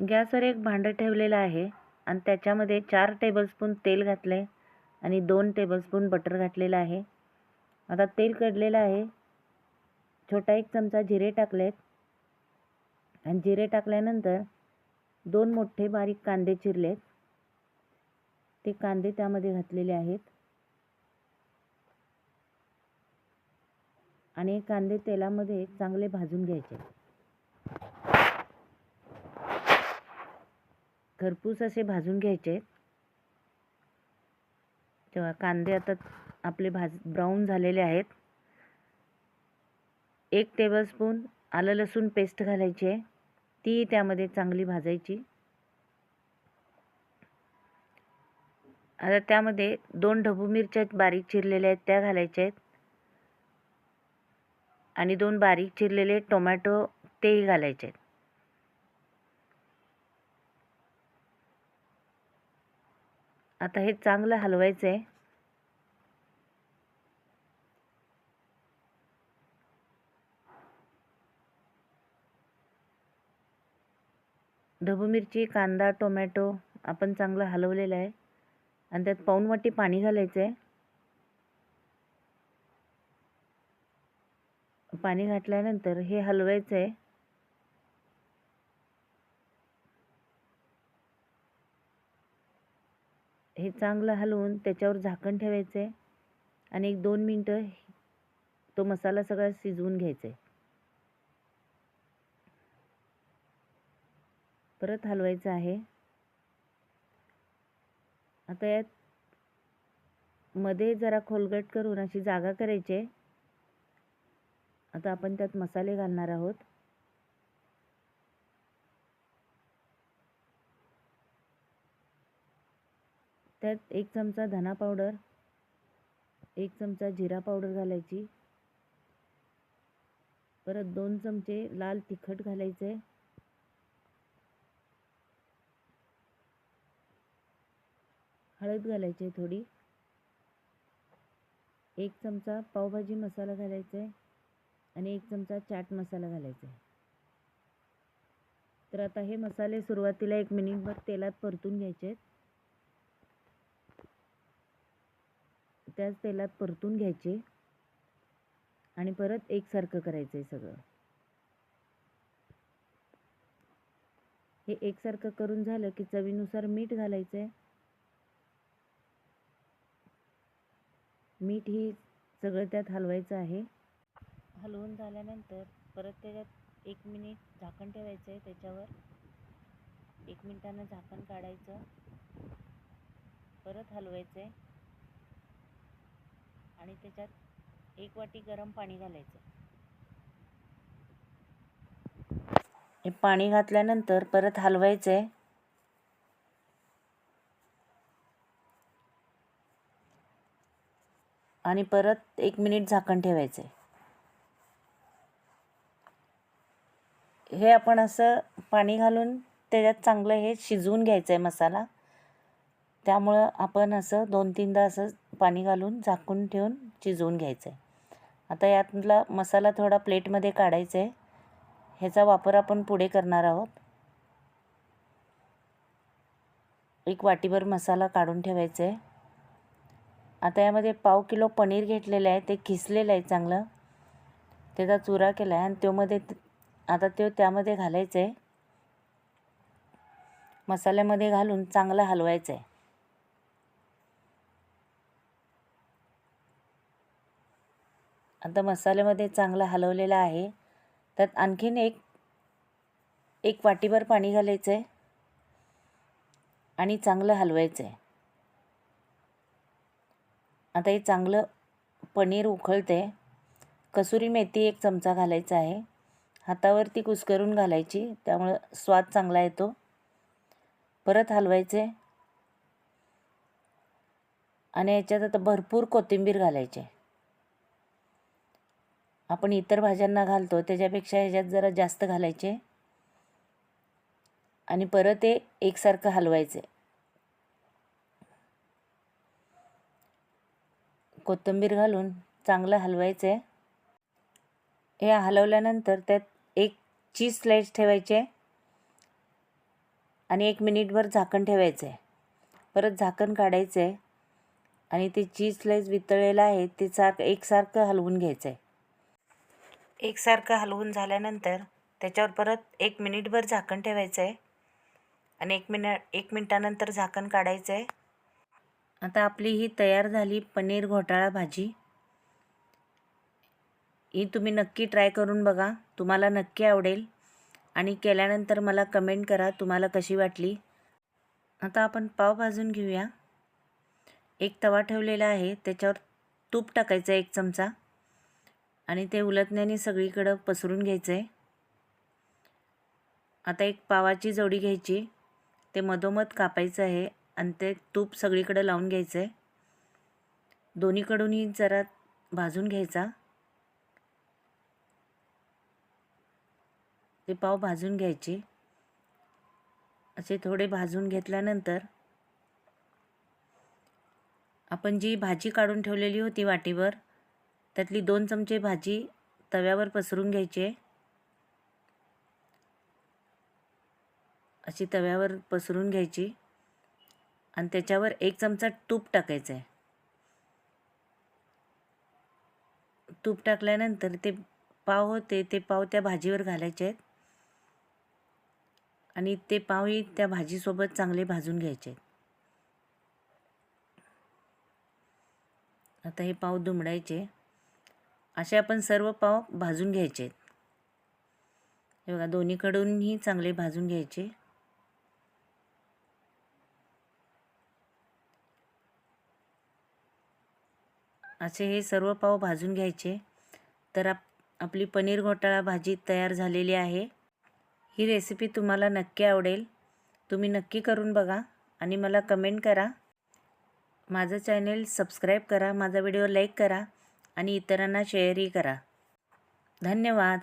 गॅसवर एक भांडं ठेवलेलं आहे आणि त्याच्यामध्ये 4 टेबलस्पून तेल घातले आणि 2 टेबलस्पून बटर घातलेलं आहे. आता तेल कढलेलं आहे. छोटा 1 चमचा जिरे टाकलेत आणि जिरे टाकल्यानंतर 2 मोठे बारीक कांदे चिरलेत. ते कांदे त्यामध्ये घातलेले आहेत आणि कांदे तेलामध्ये चांगले भाजून घ्यायचे. खरपूस असे भाजून घ्यायचे. तेव्हा कांदे आता आपले ब्राऊन झालेले आहेत. 1 टेबलस्पून आलं लसूण पेस्ट घालायची आहे, ती त्यामध्ये चांगली भाजायची. आता त्यामध्ये 2 ढबू मिरच्या बारीक चिरलेल्या आहेत त्या घालायच्या आहेत आणि 2 बारीक चिरलेले टोमॅटो तेही घालायचे आहेत. आता हे चांगलं हलवायचं आहे. ढबू मिरची, कांदा, टोमॅटो आपण चांगलं हलवलेलं आहे आणि त्यात पाऊण वाटी पाणी घालायचं आहे. पाणी घातल्यानंतर हे हलवायचं आहे. हे चांगलं हलवून त्याच्यावर झाकण ठेवायचं आहे आणि 1-2 मिनटं तो मसाला सगळा शिजवून घ्यायचा आहे. परत हलवायचं आहे. आता यात मध्ये जरा खोलगट करून अशी जागा करायची आहे. आता आपण त्यात मसाले घालणार आहोत. त्यात 1 चमचा धना पावडर, 1 चमचा जिरा पावडर घालायची. परत 2 चमचे लाल तिखट घालायचे. हळद घालायची थोडी. 1 चमचा पावभाजी मसाला घालायचा आहे आणि 1 चमचा चाट मसाला घालायचा आहे. तर आता हे मसाले सुरुवातीला 1 मिनिटभर तेलात परतून घ्यायचे आहेत. त्याच तेलात परतून घ्यायचे आणि परत एकसारखं करायचं आहे सगळं. हे एकसारखं करून झालं की चवीनुसार मीठ घालायचं आहे. मीठ ही सगळं त्यात हलवायचं आहे. हलवून झाल्यानंतर परत त्याच्यात 1 मिनिट झाकण ठेवायचं आहे. त्याच्यावर 1 मिनिटानं झाकण काढायचं. परत हलवायचं आहे आणि त्याच्यात 1 वाटी गरम पाणी घालायचं. हे पाणी घातल्यानंतर परत हलवायचं आहे आणि परत 1 मिनिट झाकण ठेवायचं आहे. हे आपण असं पाणी घालून त्याच्यात चांगलं हे शिजवून घ्यायचं आहे मसाला. त्यामुळं आपण असं 2-3दा असं पाणी घालून झाकून ठेवून शिजवून घ्यायचं आहे. आता यातला मसाला थोडा प्लेटमध्ये काढायचा आहे. ह्याचा वापर आपण पुढे करणार आहोत. 1 वाटीभर मसाला काढून ठेवायचा आहे. आता यामध्ये पाव किलो पनीर घेतलेलं आहे, ते खिसलेलं आहे चांगलं. त्याचा चुरा केला आहे आणि आता त्यामध्ये घालायचं आहे. मसाल्यामध्ये घालून चांगलं हलवायचं आहे. आता मसाल्यामध्ये चांगलं हलवलेलं आहे. त्यात आणखीन एक वाटीभर पाणी घालायचं आहे आणि चांगलं हलवायचं आहे. आता हे चांगलं पनीर उकळते. कसुरी मेथी 1 चमचा घालायचा आहे. हातावरती कुस्करून घालायची, त्यामुळं स्वाद चांगला येतो. परत हलवायचे आणि याच्यात आता भरपूर कोथिंबीर घालायची. आपण इतर भाज्यांना घालतो त्याच्यापेक्षा ह्याच्यात जरा जास्त घालायचे आणि परत हे एकसारखं हलवायचे. कोथिंबीर घालून चांगलं हलवायचे. हे हलवल्यानंतर त्यात 1 चीज स्लाइस ठेवायचे आणि 1 मिनिटभर झाकण ठेवायचं आहे. परत झाकण काढायचं आहे आणि ते चीज स्लाइस वितळलेलं आहे ते एकसारखं हलवून घ्यायचं आहे. एकसारखं हलवून झाल्यानंतर त्याच्यावर परत 1 मिनिटभर झाकण ठेवायचं आहे आणि 1 मिनिटानंतर झाकण काढायचं आहे. आता आपली ही तयार झाली पनीर घोटाळा भाजी. ही तुम्ही नक्की ट्राय करून बघा, तुम्हाला नक्की आवडेल आणि केल्यानंतर मला कमेंट करा तुम्हाला कशी वाटली. आता आपण पाव भाजून घेऊया. एक तवा ठेवलेला आहे, त्याच्यावर तूप टाकायचं 1 चमचा आणि ते उलटण्याने सगळीकडं पसरून घ्यायचं आहे. आता एक पावाची जोडी घ्यायची, ते मधोमध कापायचं आहे आणि ते तूप सगळीकडं लावून घ्यायचं आहे. दोन्हीकडूनही जरा भाजून घ्यायचा. ते पाव भाजून घ्यायचे. असे थोडे भाजून घेतल्यानंतर आपण जी भाजी काढून ठेवलेली होती वाटीवर, त्यातली 2 चमचे भाजी तव्यावर पसरून घ्यायची. अशी तव्यावर पसरून घ्यायची आणि त्याच्यावर 1 चमचा तूप टाकायचं आहे. तूप टाकल्यानंतर ते पाव होते ते पाव त्या भाजीवर घालायचे आहेत आणि ते पावही त्या भाजीसोबत चांगले भाजून घ्यायचे आहेत. आता हे पाव दुमडायचे. असे आपण सर्व पाव भाजून घ्यायचे आहेत. हे बघा, दोन्हीकडूनही चांगले भाजून घ्यायचे. असे हे सर्व पाव भाजून घ्यायचे. तर आपली पनीर घोटाळा भाजी तयार झालेली आहे. ही रेसिपी तुम्हाला नक्की आवडेल, तुम्ही नक्की करून बघा आणि मला कमेंट करा. माझं चॅनल सबस्क्राईब करा, माझा व्हिडिओ लाईक करा आणि इतरांना शेअरही करा. धन्यवाद.